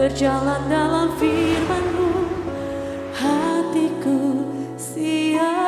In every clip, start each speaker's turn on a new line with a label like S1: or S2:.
S1: berjalan dalam firman-Mu, hatiku siap.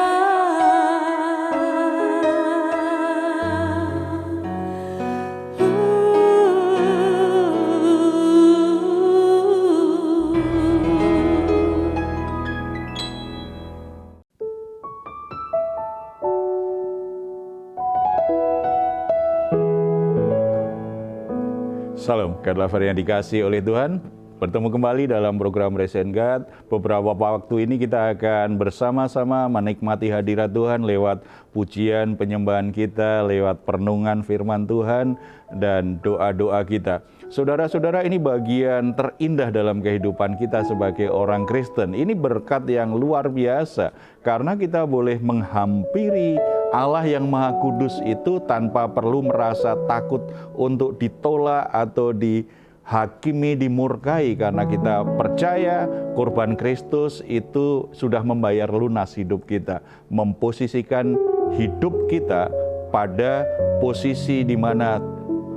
S2: Salam, God lover yang dikasihi oleh Tuhan. Bertemu kembali dalam program Raise and God. Beberapa waktu ini kita akan bersama-sama menikmati hadirat Tuhan lewat pujian penyembahan kita, lewat perenungan firman Tuhan, dan doa-doa kita. Saudara-saudara, ini bagian terindah dalam kehidupan kita sebagai orang Kristen. Ini berkat yang luar biasa, karena kita boleh menghampiri Allah yang Maha Kudus itu tanpa perlu merasa takut untuk ditolak atau dihakimi, dimurkai, karena kita percaya korban Kristus itu sudah membayar lunas hidup kita, memposisikan hidup kita pada posisi di mana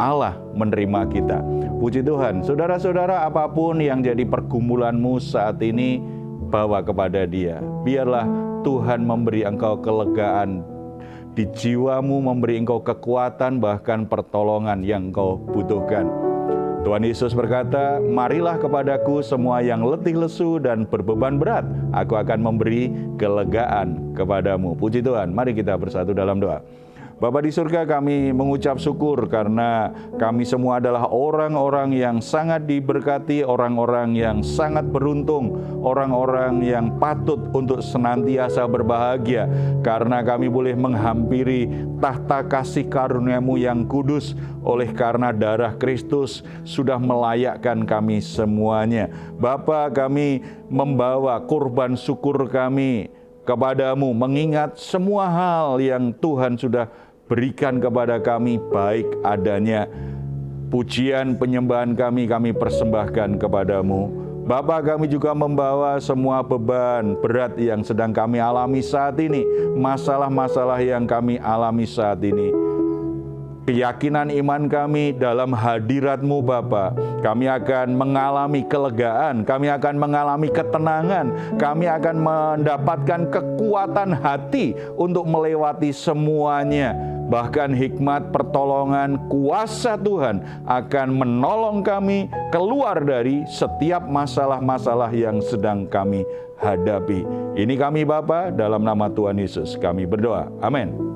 S2: Allah menerima kita. Puji Tuhan. Saudara-saudara, apapun yang jadi pergumulanmu saat ini, bawa kepada Dia. Biarlah Tuhan memberi engkau kelegaan di jiwamu, memberi engkau kekuatan, bahkan pertolongan yang engkau butuhkan. Tuhan Yesus berkata, "Marilah kepadaku semua yang letih lesu dan berbeban berat, aku akan memberi kelegaan kepadamu." Puji Tuhan. Mari kita bersatu dalam doa. Bapa di surga, kami mengucap syukur karena kami semua adalah orang-orang yang sangat diberkati, orang-orang yang sangat beruntung, orang-orang yang patut untuk senantiasa berbahagia karena kami boleh menghampiri tahta kasih karunia-Mu yang kudus, oleh karena darah Kristus sudah melayakkan kami semuanya. Bapa, kami membawa kurban syukur kami kepadamu, mengingat semua hal yang Tuhan sudah berikan kepada kami, baik adanya pujian penyembahan kami persembahkan kepadamu. Bapa, kami juga membawa semua beban berat yang sedang kami alami saat ini, masalah-masalah yang kami alami saat ini. Keyakinan iman kami dalam hadirat-Mu Bapa, kami akan mengalami kelegaan, kami akan mengalami ketenangan, kami akan mendapatkan kekuatan hati untuk melewati semuanya. Bahkan hikmat, pertolongan, kuasa Tuhan akan menolong kami keluar dari setiap masalah-masalah yang sedang kami hadapi. Ini kami Bapa, dalam nama Tuhan Yesus kami berdoa. Amin.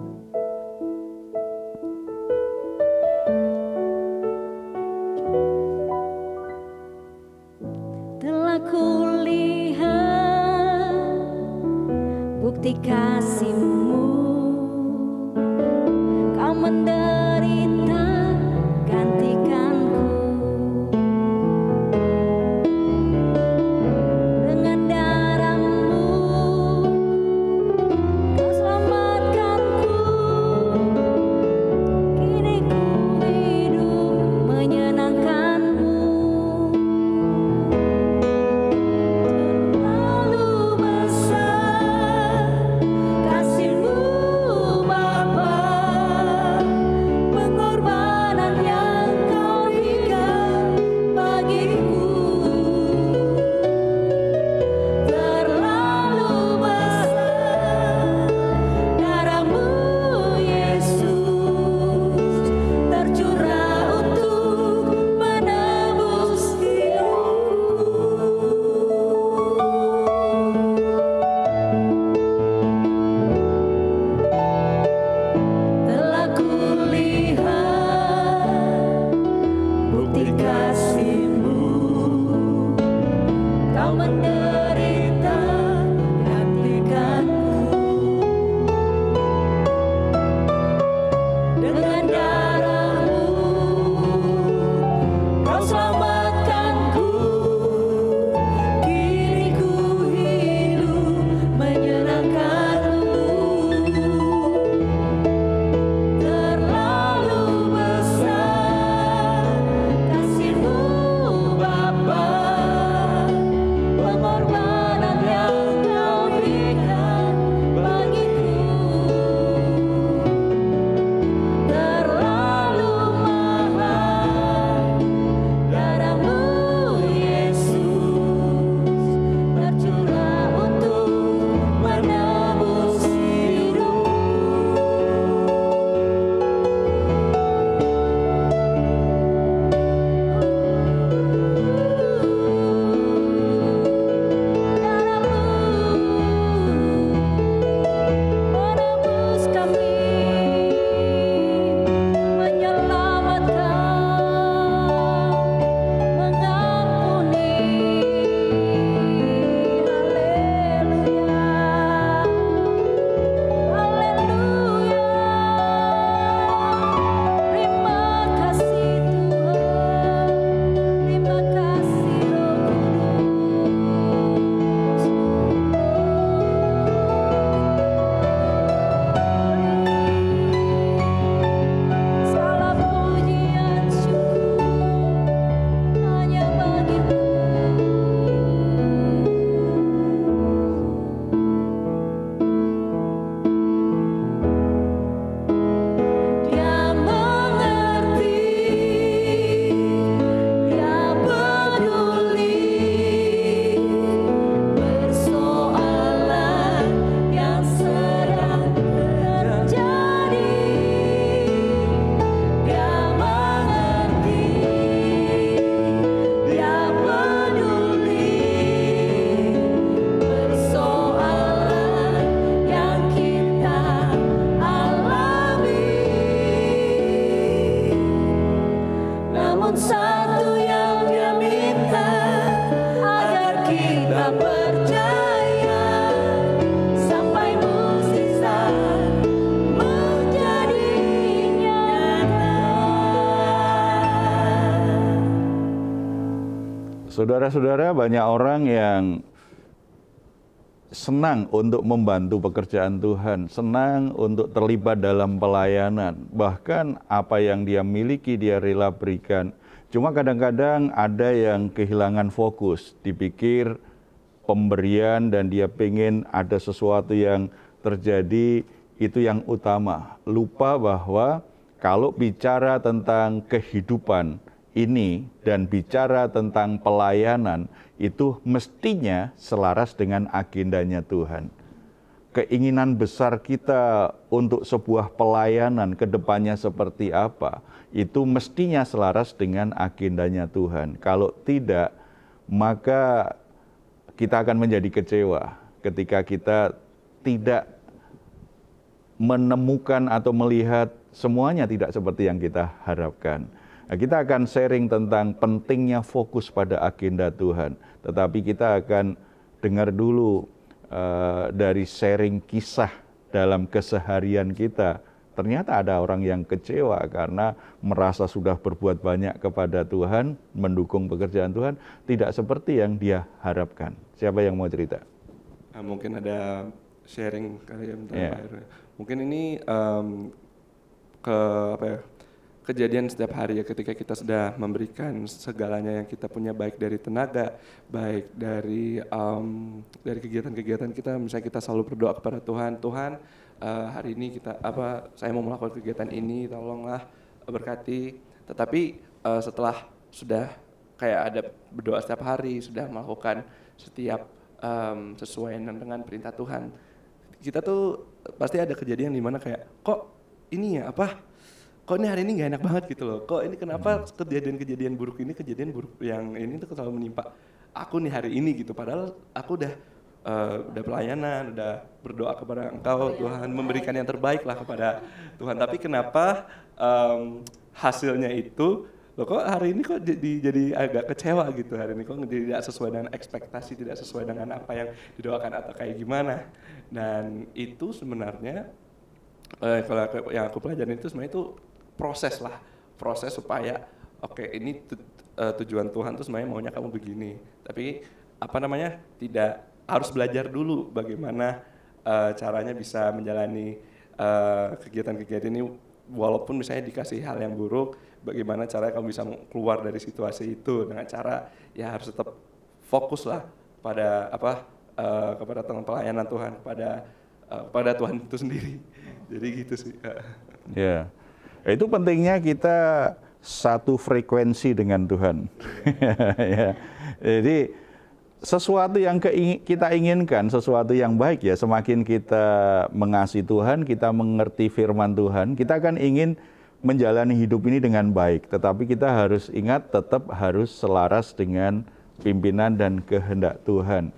S1: Bukti kasih-Mu, Kau menderita gantikanku. Dengan darah-Mu, Kau selamatkanku. namun satu yang Dia minta, agar kita percaya sampai mukjizat menjadi nyata.
S2: Saudara-saudara, banyak orang yang senang untuk membantu pekerjaan Tuhan, senang untuk terlibat dalam pelayanan, bahkan apa yang dia miliki dia rela berikan. Cuma kadang-kadang ada yang kehilangan fokus, dipikir pemberian dan dia pengen ada sesuatu yang terjadi, itu yang utama. Lupa bahwa kalau bicara tentang kehidupan ini dan bicara tentang pelayanan, itu mestinya selaras dengan agendanya Tuhan. Keinginan besar kita untuk sebuah pelayanan ke depannya seperti apa, itu mestinya selaras dengan agendanya Tuhan. Kalau tidak, maka kita akan menjadi kecewa ketika kita tidak menemukan atau melihat semuanya tidak seperti yang kita harapkan. Nah, kita akan sharing tentang pentingnya fokus pada agenda Tuhan. Tetapi kita akan dengar dulu dari sharing kisah dalam keseharian kita. Ternyata ada orang yang kecewa karena merasa sudah berbuat banyak kepada Tuhan, mendukung pekerjaan Tuhan, tidak seperti yang dia harapkan. Siapa yang mau cerita?
S3: Mungkin ada sharing kali ya,
S2: Yeah.
S3: Pak Heru. Mungkin ini kejadian setiap hari ya, ketika kita sudah memberikan segalanya yang kita punya, baik dari tenaga, baik dari kegiatan-kegiatan kita. Misalnya kita selalu berdoa kepada Tuhan, Tuhan hari ini saya mau melakukan kegiatan ini, tolonglah berkati. Tetapi setelah sudah kayak ada berdoa setiap hari, sudah melakukan setiap sesuai dengan perintah Tuhan, kita tuh pasti ada kejadian di mana kayak kok ini hari ini nggak enak banget gitu loh. Kok ini kenapa kejadian buruk yang ini tuh selalu menimpa aku nih hari ini gitu. Padahal aku udah pelayanan, udah berdoa kepada Engkau Tuhan, memberikan yang terbaik lah kepada Tuhan. Tapi kenapa hasilnya itu loh, kok hari ini kok jadi agak kecewa gitu, hari ini kok tidak sesuai dengan ekspektasi, tidak sesuai dengan apa yang didoakan atau kayak gimana. Dan itu sebenarnya kalau yang aku pelajarin itu sebenarnya itu proses supaya ini tujuan Tuhan tuh sebenarnya maunya kamu begini, tapi tidak harus belajar dulu bagaimana caranya bisa menjalani kegiatan-kegiatan ini, walaupun misalnya dikasih hal yang buruk, bagaimana caranya kamu bisa keluar dari situasi itu dengan cara ya harus tetap fokus lah pada kepada pelayanan Tuhan, kepada Tuhan itu sendiri. Jadi gitu sih.
S2: Ya. Itu pentingnya kita satu frekuensi dengan Tuhan. Ya. Jadi sesuatu yang kita inginkan, sesuatu yang baik ya, semakin kita mengasihi Tuhan, kita mengerti firman Tuhan, kita akan ingin menjalani hidup ini dengan baik. Tetapi kita harus ingat, tetap harus selaras dengan pimpinan dan kehendak Tuhan.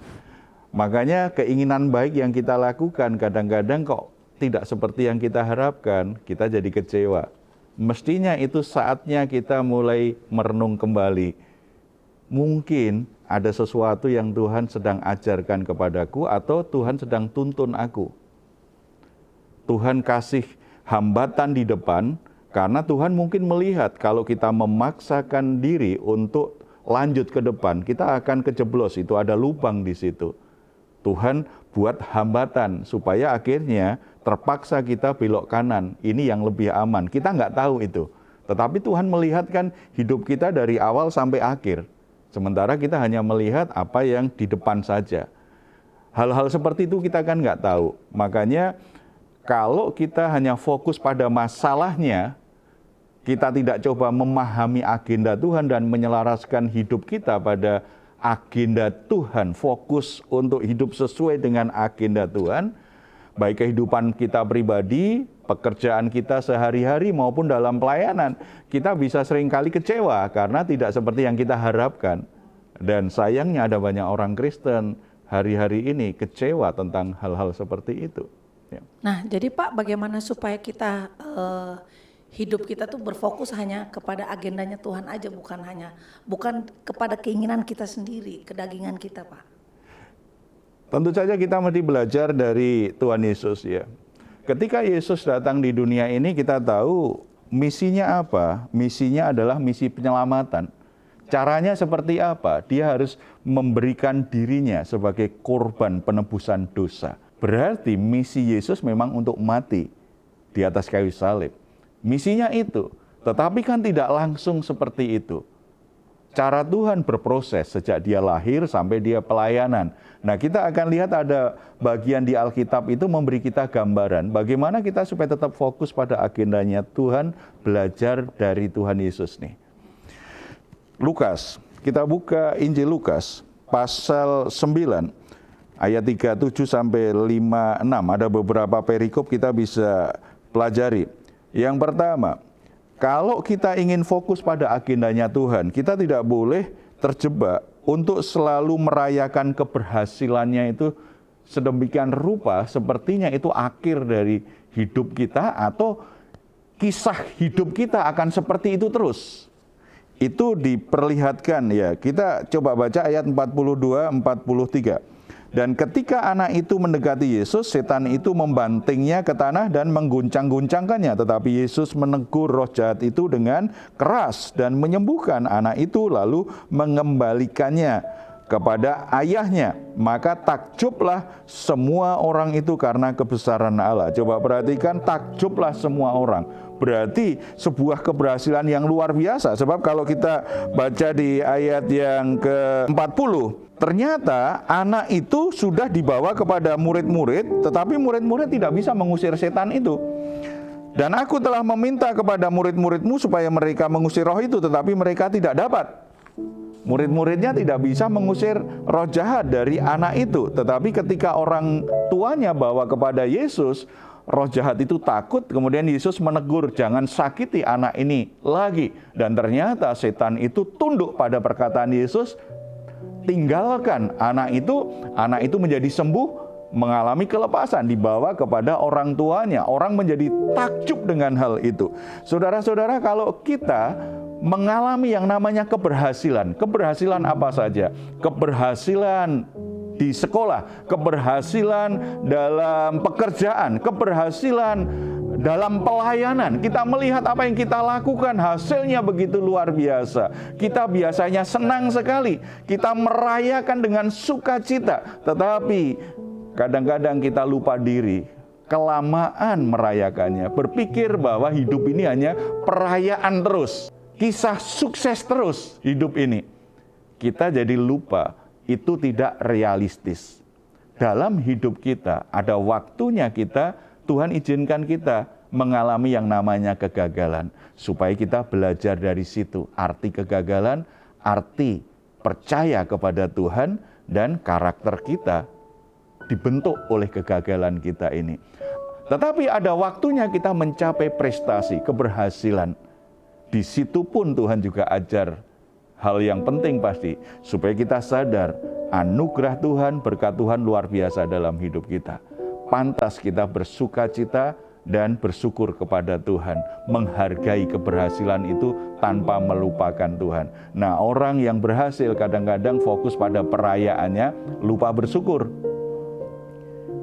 S2: Makanya keinginan baik yang kita lakukan kadang-kadang kok tidak seperti yang kita harapkan, kita jadi kecewa. Mestinya itu saatnya kita mulai merenung kembali. Mungkin ada sesuatu yang Tuhan sedang ajarkan kepadaku atau Tuhan sedang tuntun aku. Tuhan kasih hambatan di depan karena Tuhan mungkin melihat kalau kita memaksakan diri untuk lanjut ke depan, kita akan kejeblos, itu ada lubang di situ. Tuhan buat hambatan supaya akhirnya terpaksa kita belok kanan. Ini yang lebih aman. Kita nggak tahu itu. Tetapi Tuhan melihatkan hidup kita dari awal sampai akhir. Sementara kita hanya melihat apa yang di depan saja. Hal-hal seperti itu kita kan nggak tahu. Makanya kalau kita hanya fokus pada masalahnya, kita tidak coba memahami agenda Tuhan dan menyelaraskan hidup kita pada agenda Tuhan, fokus untuk hidup sesuai dengan agenda Tuhan, baik kehidupan kita pribadi, pekerjaan kita sehari-hari maupun dalam pelayanan, kita bisa seringkali kecewa karena tidak seperti yang kita harapkan. Dan sayangnya ada banyak orang Kristen hari-hari ini kecewa tentang hal-hal seperti itu. Ya.
S4: Nah, jadi Pak, bagaimana supaya kita
S1: hidup kita tuh berfokus hanya kepada agendanya Tuhan aja, bukan kepada keinginan kita sendiri, kedagingan kita, Pak.
S2: Tentu saja kita mesti belajar dari Tuhan Yesus ya. Ketika Yesus datang di dunia ini, kita tahu misinya apa? Misinya adalah misi penyelamatan. Caranya seperti apa? Dia harus memberikan dirinya sebagai korban penebusan dosa. Berarti misi Yesus memang untuk mati di atas kayu salib. Misinya itu, tetapi kan tidak langsung seperti itu. Cara Tuhan berproses sejak dia lahir sampai dia pelayanan. Nah, kita akan lihat ada bagian di Alkitab itu memberi kita gambaran bagaimana kita supaya tetap fokus pada agendanya Tuhan, belajar dari Tuhan Yesus nih. Lukas, kita buka Injil Lukas pasal 9 ayat 37 sampai 56. Ada beberapa perikop kita bisa pelajari. Yang pertama, kalau kita ingin fokus pada agendanya Tuhan, kita tidak boleh terjebak untuk selalu merayakan keberhasilannya itu sedemikian rupa sepertinya itu akhir dari hidup kita atau kisah hidup kita akan seperti itu terus. Itu diperlihatkan ya. Kita coba baca ayat 42-43. Dan ketika anak itu mendekati Yesus, setan itu membantingnya ke tanah dan mengguncang-guncangkannya. Tetapi Yesus menegur roh jahat itu dengan keras dan menyembuhkan anak itu lalu mengembalikannya kepada ayahnya. Maka takjublah semua orang itu karena kebesaran Allah. Coba perhatikan, takjublah semua orang. Berarti sebuah keberhasilan yang luar biasa. Sebab kalau kita baca di ayat yang ke-40, ternyata anak itu sudah dibawa kepada murid-murid, tetapi murid-murid tidak bisa mengusir setan itu. Dan aku telah meminta kepada murid-muridmu supaya mereka mengusir roh itu, tetapi mereka tidak dapat. Murid-muridnya tidak bisa mengusir roh jahat dari anak itu. Tetapi ketika orang tuanya bawa kepada Yesus, roh jahat itu takut, kemudian Yesus menegur, jangan sakiti anak ini lagi. Dan ternyata setan itu tunduk pada perkataan Yesus, tinggalkan anak itu menjadi sembuh, mengalami kelepasan, dibawa kepada orang tuanya. Orang menjadi takjub dengan hal itu. Saudara-saudara, kalau kita mengalami yang namanya keberhasilan apa saja? Keberhasilan di sekolah, keberhasilan dalam pekerjaan, keberhasilan dalam pelayanan. Kita melihat apa yang kita lakukan, hasilnya begitu luar biasa. Kita biasanya senang sekali, kita merayakan dengan sukacita. Tetapi kadang-kadang kita lupa diri, kelamaan merayakannya. Berpikir bahwa hidup ini hanya perayaan terus, kisah sukses terus hidup ini. Kita jadi lupa, itu tidak realistis. Dalam hidup kita, ada waktunya Tuhan izinkan kita mengalami yang namanya kegagalan. Supaya kita belajar dari situ. Arti kegagalan, arti percaya kepada Tuhan, dan karakter kita dibentuk oleh kegagalan kita ini. Tetapi ada waktunya kita mencapai prestasi, keberhasilan. Di situ pun Tuhan juga ajar hal yang penting pasti, supaya kita sadar anugerah Tuhan, berkat Tuhan luar biasa dalam hidup kita. Pantas kita bersuka cita dan bersyukur kepada Tuhan, menghargai keberhasilan itu tanpa melupakan Tuhan. Nah, orang yang berhasil kadang-kadang fokus pada perayaannya, lupa bersyukur.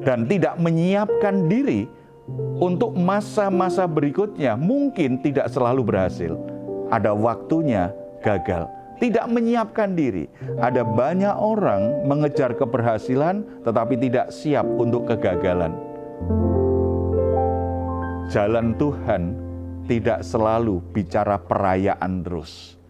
S2: Dan tidak menyiapkan diri untuk masa-masa berikutnya, mungkin tidak selalu berhasil. Ada waktunya gagal. Tidak menyiapkan diri. Ada banyak orang mengejar keberhasilan tetapi tidak siap untuk kegagalan. Jalan Tuhan tidak selalu bicara perayaan terus.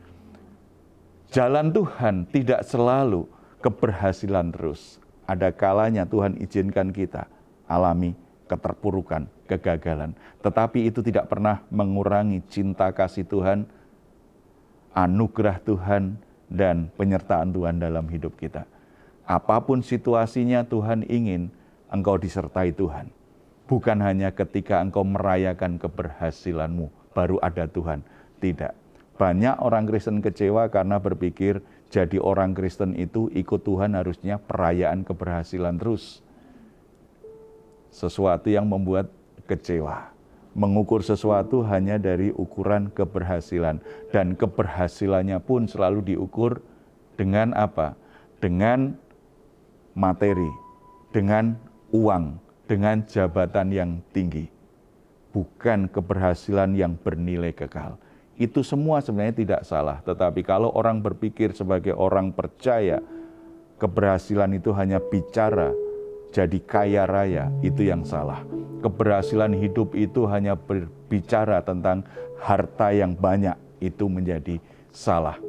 S2: Jalan Tuhan tidak selalu keberhasilan terus. Ada kalanya Tuhan izinkan kita alami keterpurukan, kegagalan. Tetapi itu tidak pernah mengurangi cinta kasih Tuhan, anugerah Tuhan, dan penyertaan Tuhan dalam hidup kita. Apapun situasinya, Tuhan ingin engkau disertai Tuhan. Bukan hanya ketika engkau merayakan keberhasilanmu, baru ada Tuhan. Tidak. Banyak orang Kristen kecewa karena berpikir jadi orang Kristen itu ikut Tuhan harusnya perayaan keberhasilan terus. Sesuatu yang membuat kecewa. mengukur sesuatu hanya dari ukuran keberhasilan. Dan keberhasilannya pun selalu diukur dengan apa? Dengan materi, dengan uang, dengan jabatan yang tinggi. Bukan keberhasilan yang bernilai kekal. Itu semua sebenarnya tidak salah. Tetapi kalau orang berpikir sebagai orang percaya, keberhasilan itu hanya bicara, jadi kaya raya, itu yang salah. Keberhasilan hidup itu hanya berbicara tentang harta yang banyak, itu menjadi salah.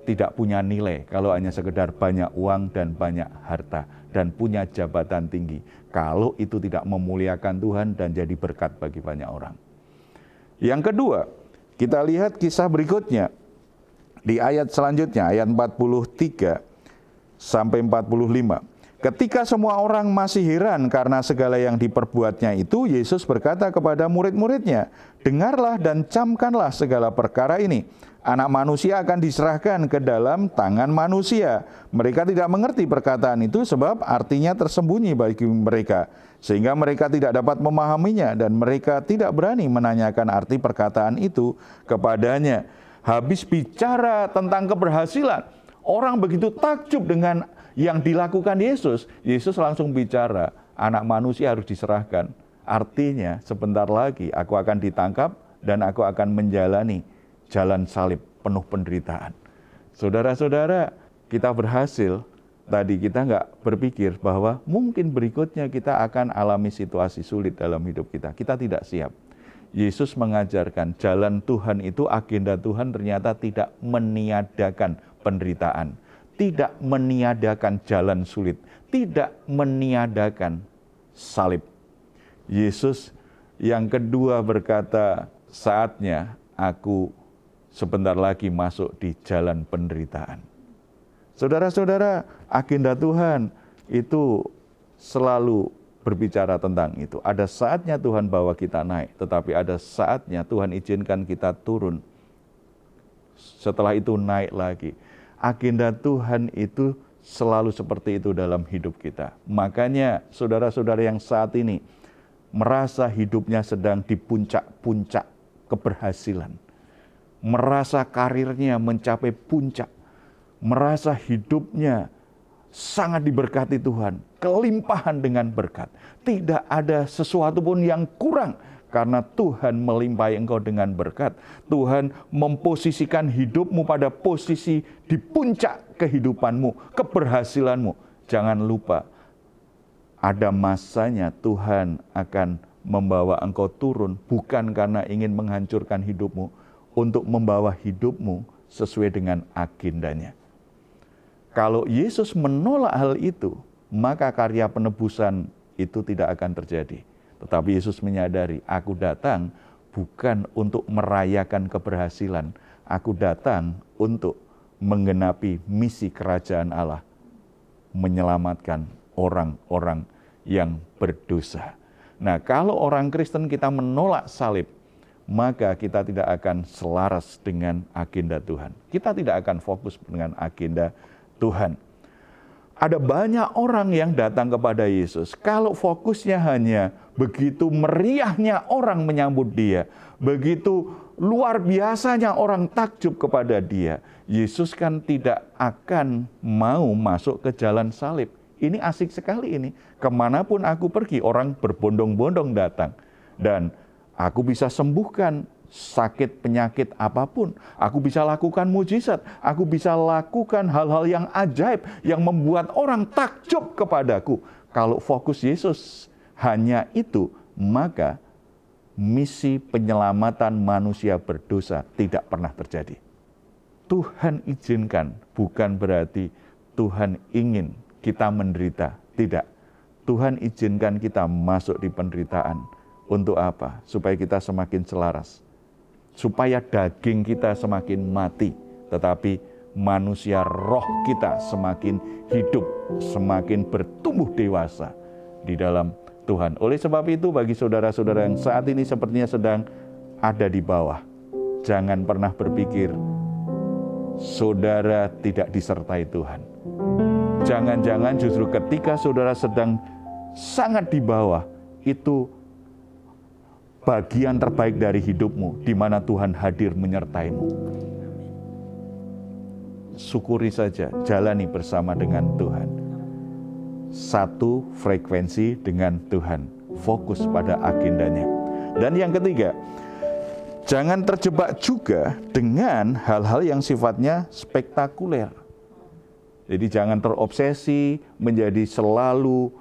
S2: Tidak punya nilai kalau hanya sekedar banyak uang dan banyak harta dan punya jabatan tinggi. Kalau itu tidak memuliakan Tuhan dan jadi berkat bagi banyak orang. Yang kedua, kita lihat kisah berikutnya di ayat selanjutnya, ayat 43 sampai 45. Ketika semua orang masih heran karena segala yang diperbuatnya itu, Yesus berkata kepada murid-muridnya, "Dengarlah dan camkanlah segala perkara ini. Anak manusia akan diserahkan ke dalam tangan manusia. Mereka tidak mengerti perkataan itu sebab artinya tersembunyi bagi mereka, sehingga mereka tidak dapat memahaminya dan mereka tidak berani menanyakan arti perkataan itu kepadanya." Habis bicara tentang keberhasilan, orang begitu takjub dengan yang dilakukan Yesus. Yesus langsung bicara, anak manusia harus diserahkan. Artinya sebentar lagi aku akan ditangkap dan aku akan menjalani jalan salib penuh penderitaan. Saudara-saudara, kita berhasil. Tadi kita nggak berpikir bahwa mungkin berikutnya kita akan alami situasi sulit dalam hidup kita. Kita tidak siap. Yesus mengajarkan jalan Tuhan itu, agenda Tuhan ternyata tidak meniadakan penderitaan. Tidak meniadakan jalan sulit, tidak meniadakan salib. Yesus yang kedua berkata, saatnya aku sebentar lagi masuk di jalan penderitaan. Saudara-saudara, agenda Tuhan itu selalu berbicara tentang itu. Ada saatnya Tuhan bawa kita naik, tetapi ada saatnya Tuhan izinkan kita turun. Setelah itu naik lagi. Agenda Tuhan itu selalu seperti itu dalam hidup kita. Makanya saudara-saudara yang saat ini merasa hidupnya sedang di puncak-puncak keberhasilan, merasa karirnya mencapai puncak, merasa hidupnya sangat diberkati Tuhan, kelimpahan dengan berkat. Tidak ada sesuatu pun yang kurang. Karena Tuhan melimpahi engkau dengan berkat. Tuhan memposisikan hidupmu pada posisi di puncak kehidupanmu, keberhasilanmu. Jangan lupa, ada masanya Tuhan akan membawa engkau turun, bukan karena ingin menghancurkan hidupmu, untuk membawa hidupmu sesuai dengan agendanya. Kalau Yesus menolak hal itu, maka karya penebusan itu tidak akan terjadi. Tetapi Yesus menyadari, aku datang bukan untuk merayakan keberhasilan. Aku datang untuk menggenapi misi kerajaan Allah. Menyelamatkan orang-orang yang berdosa. Nah, kalau orang Kristen kita menolak salib, maka kita tidak akan selaras dengan agenda Tuhan. Kita tidak akan fokus dengan agenda Tuhan. Ada banyak orang yang datang kepada Yesus. Kalau fokusnya hanya begitu meriahnya orang menyambut dia, begitu luar biasanya orang takjub kepada dia, Yesus kan tidak akan mau masuk ke jalan salib. Ini asik sekali ini. Kemanapun aku pergi, orang berbondong-bondong datang. Dan aku bisa sembuhkan sakit, penyakit apapun. Aku bisa lakukan mujizat. Aku bisa lakukan hal-hal yang ajaib yang membuat orang takjub kepadaku. Kalau fokus Yesus hanya itu, maka misi penyelamatan manusia berdosa tidak pernah terjadi. Tuhan izinkan bukan berarti Tuhan ingin kita menderita. Tidak. Tuhan izinkan kita masuk di penderitaan. Untuk apa? Supaya kita semakin selaras. Supaya daging kita semakin mati, tetapi manusia roh kita semakin hidup, semakin bertumbuh dewasa di dalam Tuhan. Oleh sebab itu, bagi saudara-saudara yang saat ini sepertinya sedang ada di bawah, jangan pernah berpikir saudara tidak disertai Tuhan. Jangan-jangan justru ketika saudara sedang sangat di bawah, itu bagian terbaik dari hidupmu, di mana Tuhan hadir menyertaimu. Syukuri saja, jalani bersama dengan Tuhan. Satu frekuensi dengan Tuhan, fokus pada agendanya. Dan yang ketiga, jangan terjebak juga dengan hal-hal yang sifatnya spektakuler. Jadi jangan terobsesi selalu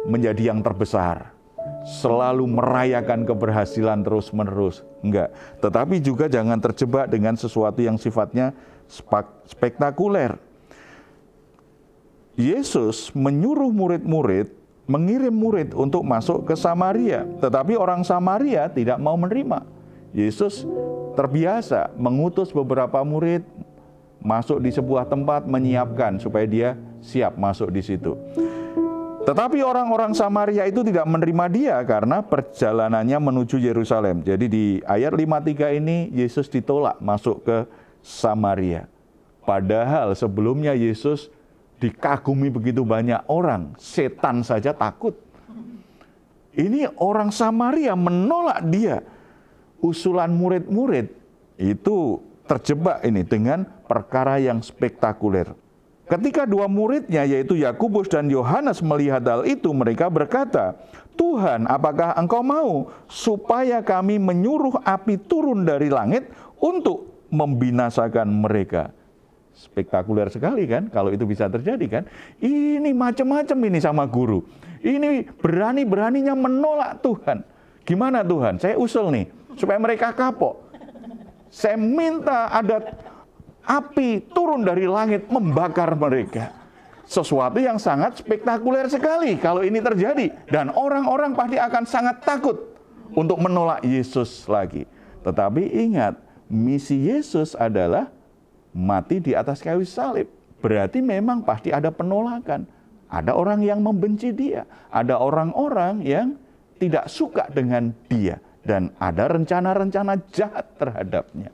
S2: menjadi yang terbesar, selalu merayakan keberhasilan terus-menerus. Enggak, tetapi juga jangan terjebak dengan sesuatu yang sifatnya spektakuler. Yesus menyuruh mengirim murid untuk masuk ke Samaria, tetapi orang Samaria tidak mau menerima. Yesus terbiasa mengutus beberapa murid masuk di sebuah tempat, menyiapkan supaya dia siap masuk di situ. Tetapi orang-orang Samaria itu tidak menerima dia karena perjalanannya menuju Yerusalem. Jadi di ayat 53 ini Yesus ditolak masuk ke Samaria. Padahal sebelumnya Yesus dikagumi begitu banyak orang, setan saja takut. Ini orang Samaria menolak dia. Usulan murid-murid itu terjebak ini dengan perkara yang spektakuler. Ketika dua muridnya yaitu Yakobus dan Yohanes melihat hal itu, mereka berkata, "Tuhan, apakah Engkau mau supaya kami menyuruh api turun dari langit untuk membinasakan mereka?" Spektakuler sekali kan, kalau itu bisa terjadi kan. Ini macam-macam ini sama guru. Ini berani-beraninya menolak Tuhan. Gimana Tuhan? Saya usul nih, supaya mereka kapok. Saya minta ada api turun dari langit membakar mereka. Sesuatu yang sangat spektakuler sekali kalau ini terjadi. Dan orang-orang pasti akan sangat takut untuk menolak Yesus lagi. Tetapi ingat, misi Yesus adalah mati di atas kayu salib. Berarti memang pasti ada penolakan. Ada orang yang membenci dia. Ada orang-orang yang tidak suka dengan dia. Dan ada rencana-rencana jahat terhadapnya.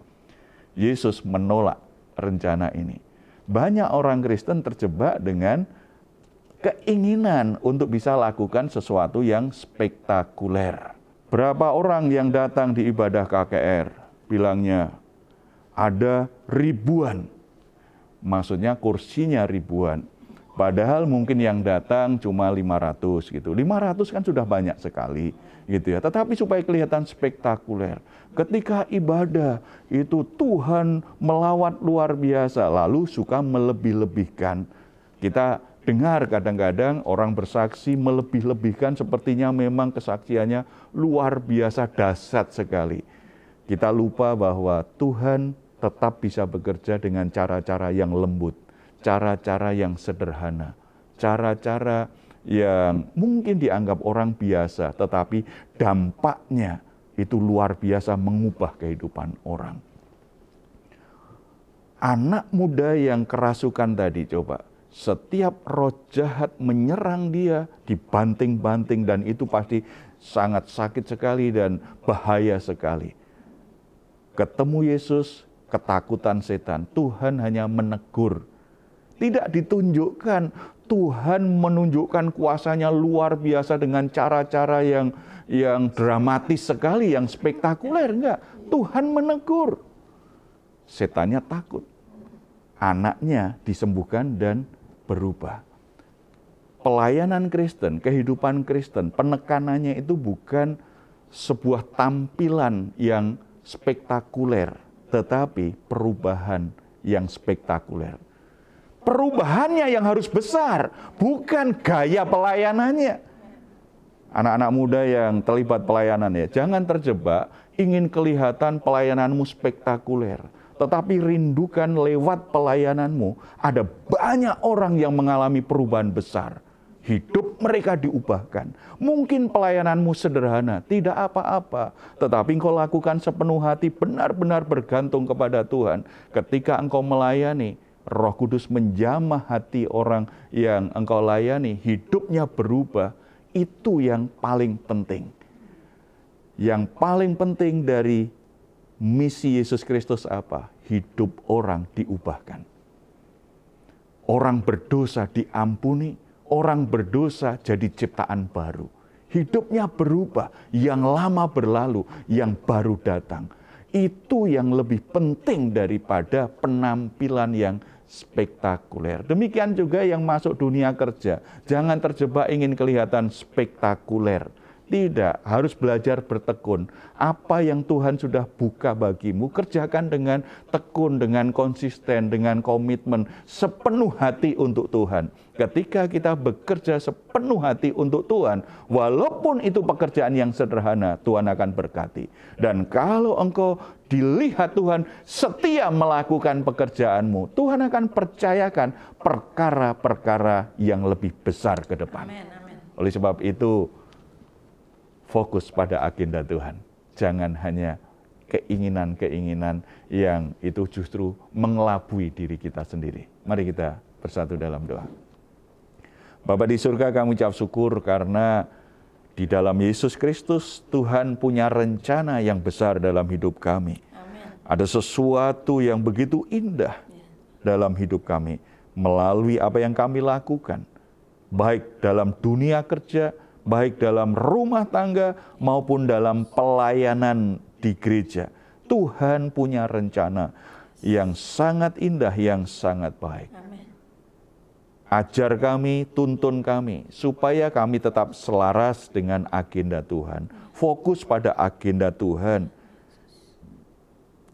S2: Yesus menolak rencana ini. Banyak orang Kristen terjebak dengan keinginan untuk bisa lakukan sesuatu yang spektakuler. Berapa orang yang datang di ibadah KKR bilangnya ada ribuan. Maksudnya kursinya ribuan. Padahal mungkin yang datang cuma 500 gitu. 500 kan sudah banyak sekali gitu ya. Tetapi supaya kelihatan spektakuler. Ketika ibadah itu Tuhan melawat luar biasa, lalu suka melebih-lebihkan. Kita dengar kadang-kadang orang bersaksi melebih-lebihkan, sepertinya memang kesaksiannya luar biasa dahsyat sekali. Kita lupa bahwa Tuhan tetap bisa bekerja dengan cara-cara yang lembut, cara-cara yang sederhana, cara-cara yang mungkin dianggap orang biasa, tetapi dampaknya itu luar biasa mengubah kehidupan orang. Anak muda yang kerasukan tadi, coba, setiap roh jahat menyerang dia, dibanting-banting, dan itu pasti sangat sakit sekali dan bahaya sekali. Ketemu Yesus, ketakutan setan, Tuhan hanya menegur. Tidak ditunjukkan, Tuhan menunjukkan kuasanya luar biasa dengan cara-cara yang dramatis sekali, yang spektakuler. Enggak, Tuhan menegur. Setannya takut. Anaknya disembuhkan dan berubah. Pelayanan Kristen, kehidupan Kristen, penekanannya itu bukan sebuah tampilan yang spektakuler, tetapi perubahan yang spektakuler. Perubahannya yang harus besar, bukan gaya pelayanannya. Anak-anak muda yang terlibat pelayanan ya, jangan terjebak ingin kelihatan pelayananmu spektakuler. Tetapi rindukan lewat pelayananmu, ada banyak orang yang mengalami perubahan besar. Hidup mereka diubahkan. Mungkin pelayananmu sederhana, tidak apa-apa. Tetapi engkau lakukan sepenuh hati, benar-benar bergantung kepada Tuhan. Ketika engkau melayani, Roh Kudus menjamah hati orang yang engkau layani, hidupnya berubah. Itu yang paling penting. Yang paling penting dari misi Yesus Kristus apa? Hidup orang diubahkan. Orang berdosa diampuni, orang berdosa jadi ciptaan baru. hidupnya berubah, yang lama berlalu, yang baru datang. Itu yang lebih penting daripada penampilan yang spektakuler. Demikian juga yang masuk dunia kerja. Jangan terjebak ingin kelihatan spektakuler. Tidak, harus belajar bertekun. Apa yang Tuhan sudah buka bagimu, kerjakan dengan tekun, dengan konsisten, dengan komitmen, sepenuh hati untuk Tuhan. Ketika kita bekerja sepenuh hati untuk Tuhan, walaupun itu pekerjaan yang sederhana, Tuhan akan berkati. Dan kalau engkau dilihat Tuhan setia melakukan pekerjaanmu, Tuhan akan percayakan perkara-perkara yang lebih besar ke depan.
S1: Amin, amin.
S2: Oleh sebab itu, fokus pada agenda Tuhan. Jangan hanya keinginan-keinginan yang itu justru mengelabui diri kita sendiri. Mari kita bersatu dalam doa. Bapa di surga, kami ucap syukur karena di dalam Yesus Kristus Tuhan punya rencana yang besar dalam hidup kami.
S1: Amin.
S2: Ada sesuatu yang begitu indah dalam hidup kami melalui apa yang kami lakukan. Baik dalam dunia kerja, baik dalam rumah tangga maupun dalam pelayanan di gereja. Tuhan punya rencana yang sangat indah, yang sangat baik.
S1: Amin.
S2: Ajar kami, tuntun kami, supaya kami tetap selaras dengan agenda Tuhan. Fokus pada agenda Tuhan.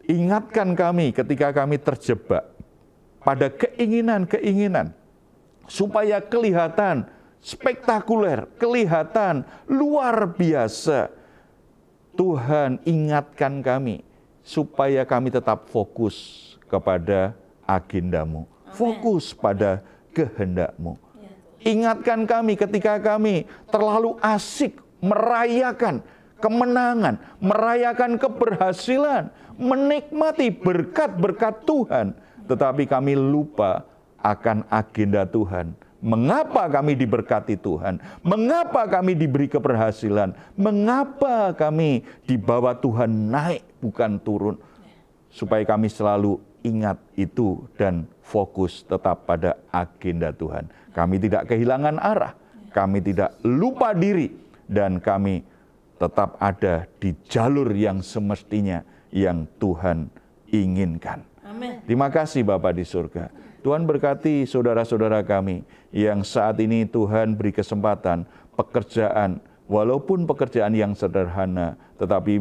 S2: Ingatkan kami ketika kami terjebak pada keinginan-keinginan, supaya kelihatan spektakuler, kelihatan luar biasa. Tuhan ingatkan kami, supaya kami tetap fokus kepada agendamu. Fokus pada kehendak-Mu. Ingatkan kami ketika kami terlalu asik merayakan kemenangan, merayakan keberhasilan, menikmati berkat-berkat Tuhan, tetapi kami lupa akan agenda Tuhan. Mengapa kami diberkati Tuhan? Mengapa kami diberi keberhasilan? Mengapa kami dibawa Tuhan naik bukan turun? Supaya kami selalu ingat itu dan fokus tetap pada agenda Tuhan. Kami tidak kehilangan arah, kami tidak lupa diri, dan kami tetap ada di jalur yang semestinya yang Tuhan inginkan.
S1: Amin.
S2: Terima kasih Bapa di surga. Tuhan berkati saudara-saudara kami yang saat ini Tuhan beri kesempatan pekerjaan, walaupun pekerjaan yang sederhana, tetapi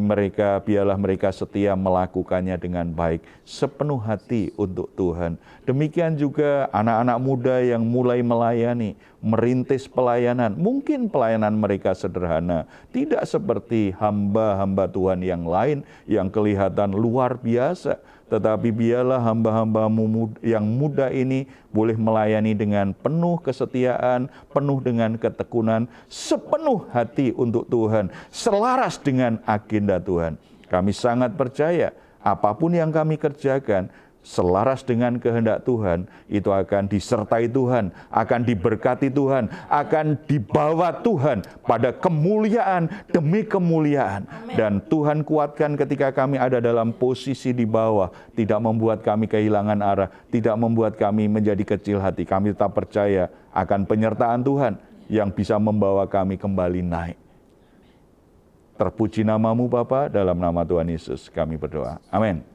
S2: biarlah mereka setia melakukannya dengan baik, sepenuh hati untuk Tuhan. Demikian juga anak-anak muda yang mulai melayani, merintis pelayanan. Mungkin pelayanan mereka sederhana, tidak seperti hamba-hamba Tuhan yang lain yang kelihatan luar biasa. Tetapi biarlah hamba-hambamu yang muda ini boleh melayani dengan penuh kesetiaan, penuh dengan ketekunan, sepenuh hati untuk Tuhan, selaras dengan agenda Tuhan. Kami sangat percaya apapun yang kami kerjakan, selaras dengan kehendak Tuhan, itu akan disertai Tuhan, akan diberkati Tuhan, akan dibawa Tuhan pada kemuliaan demi kemuliaan. Amen. Dan Tuhan kuatkan ketika kami ada dalam posisi di bawah, tidak membuat kami kehilangan arah, tidak membuat kami menjadi kecil hati. Kami tetap percaya akan penyertaan Tuhan yang bisa membawa kami kembali naik. Terpuji namamu Bapa, dalam nama Tuhan Yesus kami berdoa. Amin.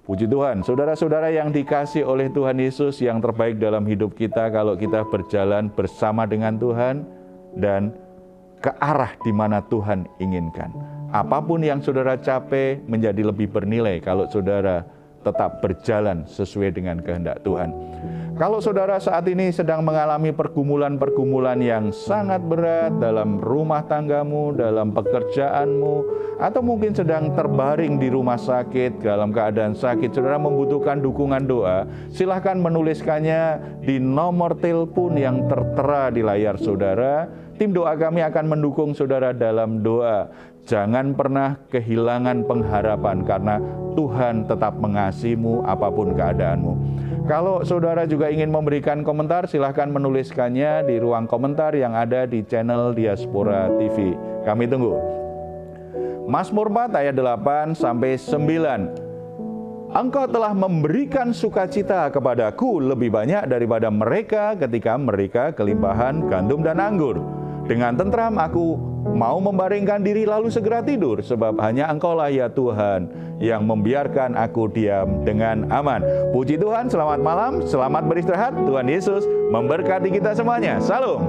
S2: Puji Tuhan, saudara-saudara yang dikasih oleh Tuhan Yesus, yang terbaik dalam hidup kita kalau kita berjalan bersama dengan Tuhan dan ke arah di mana Tuhan inginkan. Apapun yang saudara capai menjadi lebih bernilai kalau saudara tetap berjalan sesuai dengan kehendak Tuhan. Kalau saudara saat ini sedang mengalami pergumulan-pergumulan yang sangat berat dalam rumah tanggamu, dalam pekerjaanmu, atau mungkin sedang terbaring di rumah sakit, dalam keadaan sakit, saudara membutuhkan dukungan doa, silahkan menuliskannya di nomor telepon yang tertera di layar saudara. Tim doa kami akan mendukung saudara dalam doa. Jangan pernah kehilangan pengharapan karena Tuhan tetap mengasihimu apapun keadaanmu. Kalau saudara juga ingin memberikan komentar, silahkan menuliskannya di ruang komentar yang ada di channel Diaspora TV. Kami tunggu. Mazmur 4 ayat 8-9. Engkau telah memberikan sukacita kepadaku lebih banyak daripada mereka ketika mereka kelimpahan gandum dan anggur. Dengan tentram aku mau membaringkan diri lalu segera tidur, sebab hanya Engkaulah ya Tuhan yang membiarkan aku diam dengan aman. Puji Tuhan, selamat malam, selamat beristirahat. Tuhan Yesus memberkati kita semuanya. Salam.